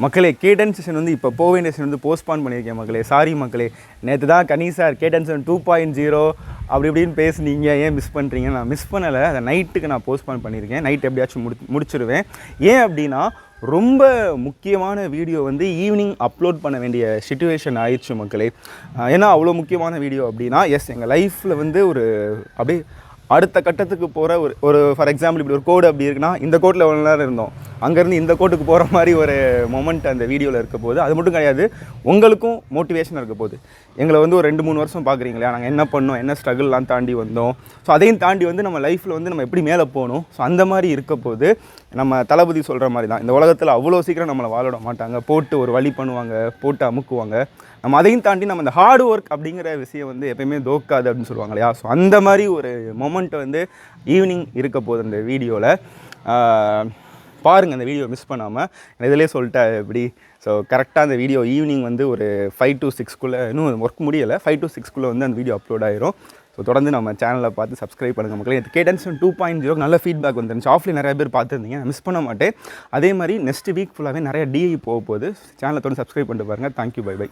மக்களே கேடன் செஷன் வந்து இப்போ போக வேண்டிய செஷன் வந்து போஸ்ட்பான் பண்ணியிருக்கேன் மக்களே. சாரி மக்களே, நேற்று தான் கனி சார் கேடன் செஷன் 2.0 அப்படி இப்படின்னு பேசுனீங்க, ஏன் மிஸ் பண்ணுறீங்க? நான் மிஸ் பண்ணலை, அதை நைட்டுக்கு நான் போஸ்ட்பான் பண்ணியிருக்கேன். நைட் எப்படியாச்சும் முடிச்சிருவேன். ஏன் அப்படின்னா ரொம்ப முக்கியமான வீடியோ வந்து ஈவினிங் அப்லோட் பண்ண வேண்டிய சிச்சுவேஷன் ஆயிடுச்சு மக்களே. ஏன்னா அவ்வளோ முக்கியமான வீடியோ அப்படின்னா எங்கள் லைஃப்பில் வந்து ஒரு அப்படியே அடுத்த கட்டத்துக்கு போகிற ஒரு ஃபார் எக்ஸாம்பிள் இப்படி ஒரு கோடு அப்படி இருக்குன்னா இந்த கோட்டில் எவ்வளோ நேரம் இருந்தோம், அங்கேருந்து இந்த கோட்டுக்கு போகிற மாதிரி ஒரு மொமெண்ட் அந்த வீடியோவில் இருக்க போது. அது மட்டும் கிடையாது, உங்களுக்கும் மோட்டிவேஷன் இருக்க போகுது. எங்களை வந்து ஒரு 2-3 வருஷம் பார்க்குறீங்களா, நாங்கள் என்ன பண்ணோம், என்ன ஸ்ட்ரகிள்லாம் தாண்டி வந்தோம், ஸோ அதையும் தாண்டி வந்து நம்ம லைஃப்பில் வந்து நம்ம எப்படி மேலே போகணும், ஸோ அந்த மாதிரி இருக்க போது நம்ம தளபதி சொல்கிற மாதிரி தான், இந்த உலகத்தில் அவ்வளோ சீக்கிரம் நம்மளை வாழ விட மாட்டாங்க, போட்டு ஒரு வழி பண்ணுவாங்க, போட்டு அமுக்குவாங்க. நம்ம அதையும் தாண்டி நம்ம இந்த ஹார்ட் ஒர்க் அப்படிங்கிற விஷயம் வந்து எப்பயுமே தோக்காது அப்படின்னு சொல்லுவாங்க இல்லையா. ஸோ அந்த மாதிரி ஒரு மொமெண்ட் வந்து ஈவினிங் இருக்க போகுது அந்த வீடியோவில். பாருங்கள், அந்த வீடியோ மிஸ் பண்ணாமல். இதிலே சொல்லிட்டேன் எப்படி. ஸோ கரெக்டாக அந்த வீடியோ ஈவினிங் வந்து ஒரு 5 to 6 இன்னும் ஒர்க் முடியலை, 5 to 6 வந்து அந்த வீடியோ அப்லோட் ஆயிரும். ஸோ தொடர்ந்து நம்ம சேனலில் பார்த்து சப்ஸ்கிரைப் பண்ணுங்கள் மக்களே. இது கேடன் செஷன் 2.0 நல்ல ஃபீட்பேக் வந்துருந்துச்சு. ஆஃப்லைன் நிறைய பேர் பார்த்துருந்தீங்க, நான் மிஸ் பண்ண மாட்டேன். அதே மாதிரி நெக்ஸ்ட் வீக் ஃபுல்லாகவே நிறைய டிஐ போக போகுது. சேனலை தொடர்ந்து சப்ஸ்கிரைப் பண்ணிட்டு பாருங்கள். Thank you, bye by.